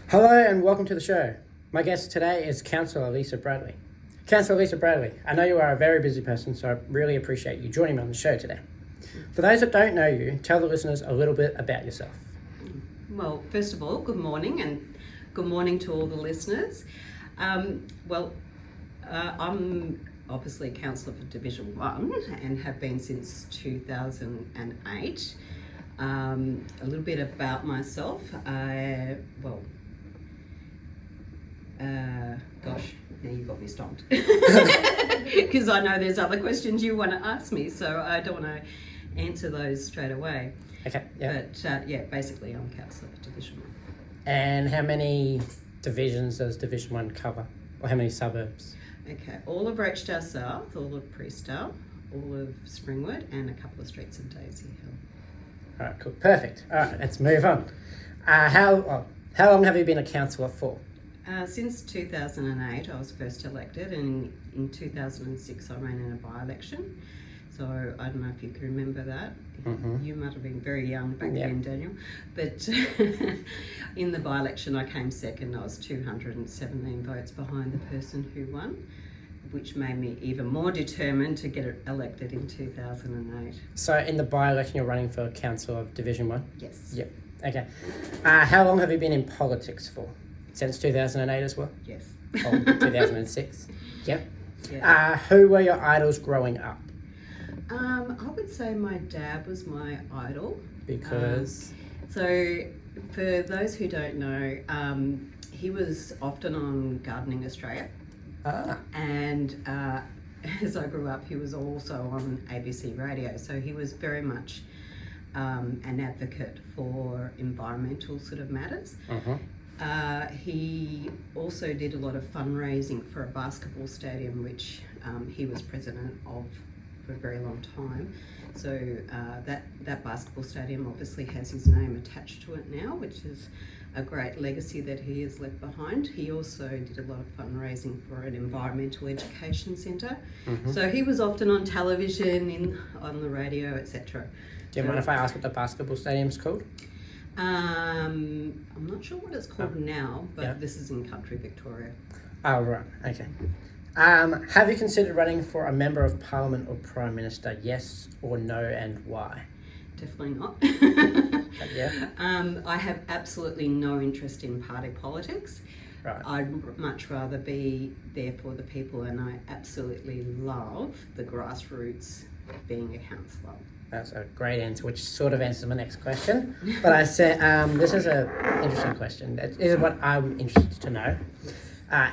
Hello and welcome to the show. My guest today is Councillor Lisa Bradley. Councillor Lisa Bradley, I know you are a very busy person, so I really appreciate you joining me on the show today. For those that don't know you, tell the listeners a little bit about yourself. Well, first of all, good morning, and good morning to all the listeners. I'm obviously Councillor for Division 1 and have been since 2008. A little bit about myself. Now you got me stumped. Because I know there's other questions you want to ask me, so I don't want to answer those straight away. Okay, yeah. But basically I'm Councillor for Division 1. And how many divisions does Division 1 cover? Or how many suburbs? Okay, all of Rochdale South, all of Priestdale, all of Springwood, and a couple of streets of Daisy Hill. All right, cool. Perfect. All right, let's move on. How long have you been a councillor for? Since 2008, I was first elected, and in 2006 I ran in a by-election. So I don't know if you can remember that. Mm-hmm. You might have been very young back then, Daniel. But in the by-election I came second. I was 217 votes behind the person who won, which made me even more determined to get elected in 2008. So in the by-election you're running for Councillor of Division 1? Yes. Yep. Okay. How long have you been in politics for? Since 2008 as well? Yes. Or 2006? Yep. Yeah. Who were your idols growing up? I would say my dad was my idol. Because? So for those who don't know, he was often on Gardening Australia. And as I grew up, he was also on ABC Radio. So he was very much an advocate for environmental sort of matters. Uh-huh. He also did a lot of fundraising for a basketball stadium, which he was president of for a very long time. So that basketball stadium obviously has his name attached to it now, which is a great legacy that he has left behind. He also did a lot of fundraising for an environmental education centre. Mm-hmm. So he was often on television, on the radio, etc. Do you mind if I ask what the basketball stadium's called? I'm not sure what it's called now, but This is in country Victoria. Oh, right. Okay. Have you considered running for a Member of Parliament or Prime Minister? Yes or no, and why? Definitely not. Yeah. I have absolutely no interest in party politics. Right. I'd much rather be there for the people, and I absolutely love the grassroots being a councillor. That's a great answer, which sort of answers my next question. But I said, this is an interesting question. This is what I'm interested to know.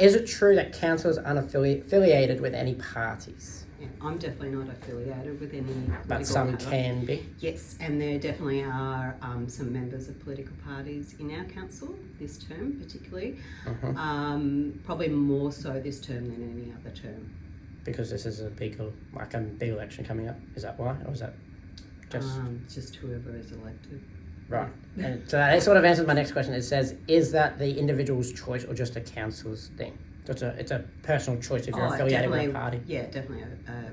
Is it true that councillors aren't affiliated with any parties? Yeah, I'm definitely not affiliated with any But some can be? Yes, and there definitely are some members of political parties in our council this term particularly. Uh-huh. Probably more so this term than any other term. Because this is a big election coming up. Is that why? Or is that just whoever is elected? Right. And so that sort of answers my next question. It says, is that the individual's choice or just a council's thing? So it's a personal choice if you're affiliated with a party. Yeah, definitely a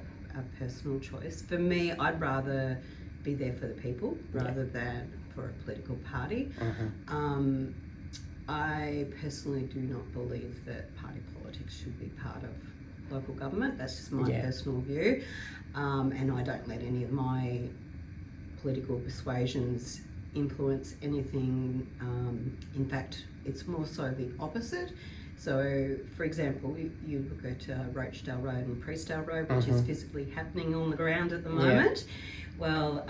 personal choice. For me, I'd rather be there for the people rather than for a political party. Uh-huh. I personally do not believe that party politics should be part of local government. That's just my personal view. And I don't let any of my political persuasions influence anything. In fact, it's more so the opposite. So, for example, you go to Rochdale Road and Priestdale Road, which is physically happening on the ground at the moment. Well,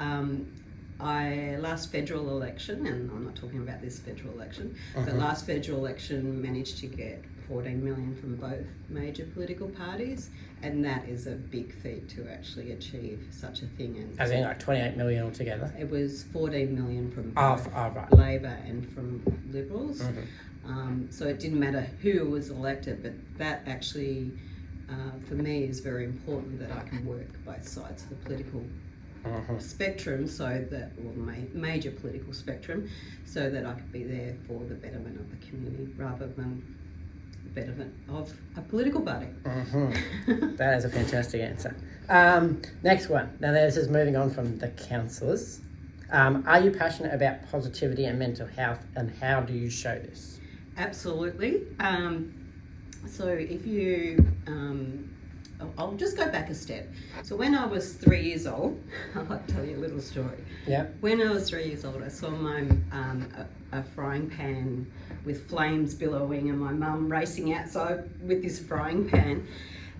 last federal election, and I'm not talking about this federal election, but last federal election managed to get 14 million from both major political parties, and that is a big feat to actually achieve such a thing. And as in like 28 million altogether? It was 14 million from both Labor and from Liberals. So it didn't matter who was elected, but that actually, for me, is very important that I can work both sides of the political spectrum, so that, or major political spectrum, so that I could be there for the betterment of the community rather than betterment of a political party. That is a fantastic answer. Next one. Now this is moving on from the councillors. Are you passionate about positivity and mental health, and how do you show this? Absolutely. So if you, I'll just go back a step. So when I was 3 years old, I'll tell you a little story. Yeah. When I was 3 years old, I saw a frying pan with flames billowing and my mum racing outside with this frying pan.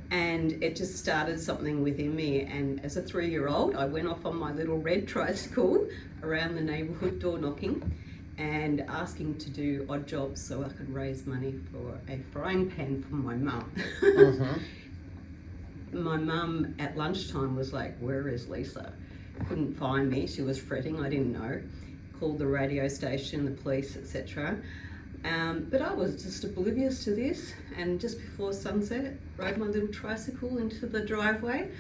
And it just started something within me. And as a 3-year-old, I went off on my little red tricycle around the neighbourhood door knocking and asking to do odd jobs so I could raise money for a frying pan for my mum. My mum at lunchtime was like, "Where is Lisa?" Couldn't find me. She was fretting. I didn't know. Called the radio station, the police, etc. But I was just oblivious to this, and just before sunset, rode my little tricycle into the driveway,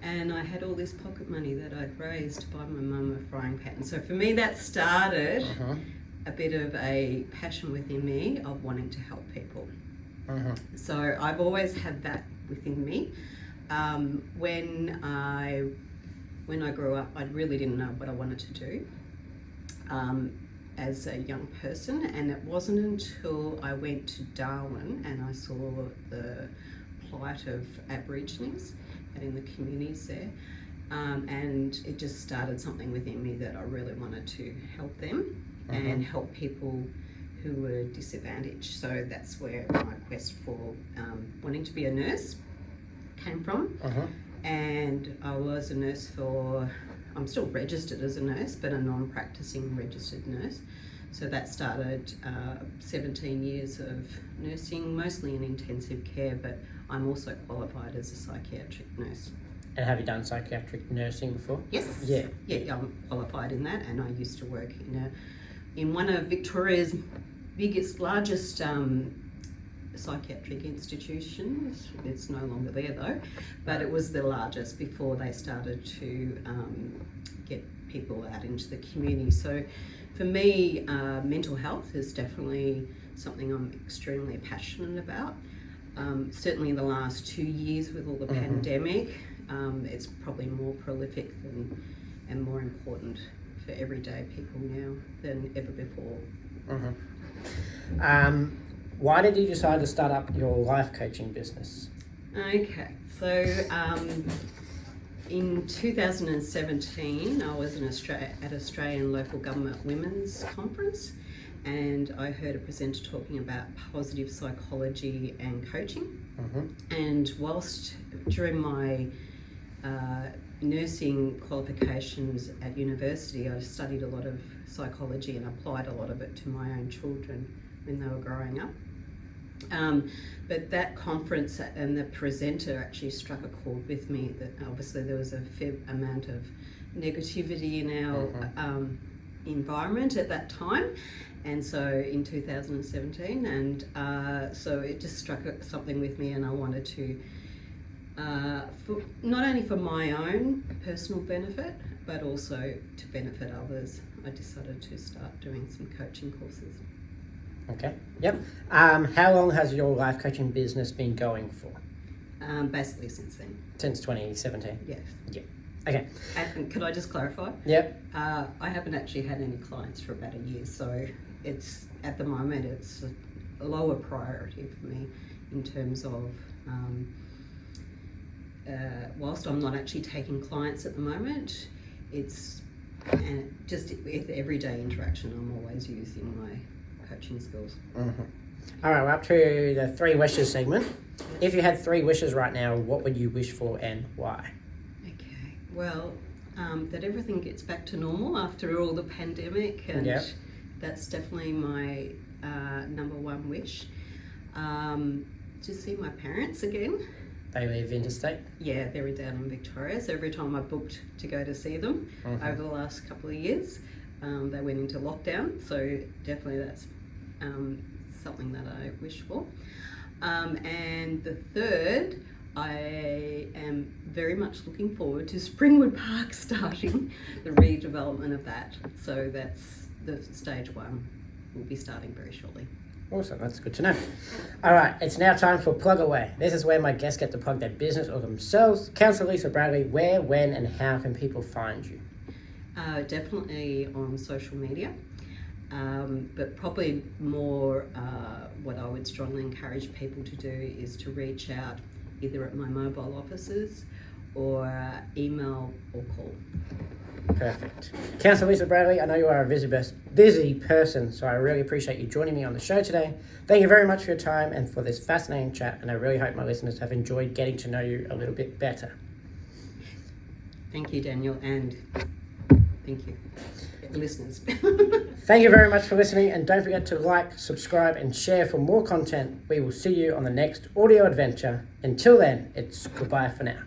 and I had all this pocket money that I'd raised to buy my mum a frying pan. So for me, that started a bit of a passion within me of wanting to help people. So I've always had that within me. When I grew up, I really didn't know what I wanted to do as a young person, and it wasn't until I went to Darwin and I saw the plight of Aborigines and in the communities there, and it just started something within me that I really wanted to help them and help people who were disadvantaged. So that's where my quest for wanting to be a nurse came from. And I was a nurse I'm still registered as a nurse, but a non-practicing registered nurse. So that started 17 years of nursing, mostly in intensive care, but I'm also qualified as a psychiatric nurse. And have you done psychiatric nursing before? Yes. Yeah. Yeah, I'm qualified in that, and I used to work in one of Victoria's largest psychiatric institutions. It's no longer there though, but it was the largest before they started to get people out into the community. So for me, mental health is definitely something I'm extremely passionate about. Certainly in the last 2 years with all the pandemic, it's probably more prolific and more important for everyday people now than ever before. Why did you decide to start up your life coaching business? Okay, so in 2017, I was at Australian Local Government Women's Conference, and I heard a presenter talking about positive psychology and coaching. And whilst during my nursing qualifications at university, I studied a lot of psychology and applied a lot of it to my own children when they were growing up. But that conference and the presenter actually struck a chord with me, that obviously there was a fair amount of negativity in our environment at that time. And so in 2017, and so it just struck something with me, and I wanted to, not only for my own personal benefit, but also to benefit others, I decided to start doing some coaching courses. Okay, yep. How long has your life coaching business been going for? Basically since then. Since 2017? Yes. Yeah. Okay. And can I just clarify? Yep. I haven't actually had any clients for about a year, so it's, at the moment, it's a lower priority for me in terms of, whilst I'm not actually taking clients at the moment, it's just with everyday interaction, I'm always using my coaching skills. All right, we're up to the 3 wishes segment. If you had 3 wishes right now, what would you wish for and why? Okay, well, that everything gets back to normal after all the pandemic, and that's definitely my number 1 wish. To see my parents again. They live interstate? Yeah, they're down in Victoria, so every time I booked to go to see them over the last couple of years, they went into lockdown, so definitely that's something that I wish for. And the third, I am very much looking forward to Springwood Park starting the redevelopment of that. So that's the stage 1. We'll be starting very shortly. Awesome, that's good to know. All right, it's now time for Plug Away. This is where my guests get to plug their business or themselves. Councillor Lisa Bradley, where, when, and how can people find you? Definitely on social media. But probably more what I would strongly encourage people to do is to reach out either at my mobile offices or email or call. Perfect. Councillor Lisa Bradley, I know you are a busy person, so I really appreciate you joining me on the show today. Thank you very much for your time and for this fascinating chat, and I really hope my listeners have enjoyed getting to know you a little bit better. Thank you, Daniel, and thank you, listeners. Thank you very much for listening, and don't forget to like, subscribe, and share for more content. We will see you on the next audio adventure. Until then, it's goodbye for now.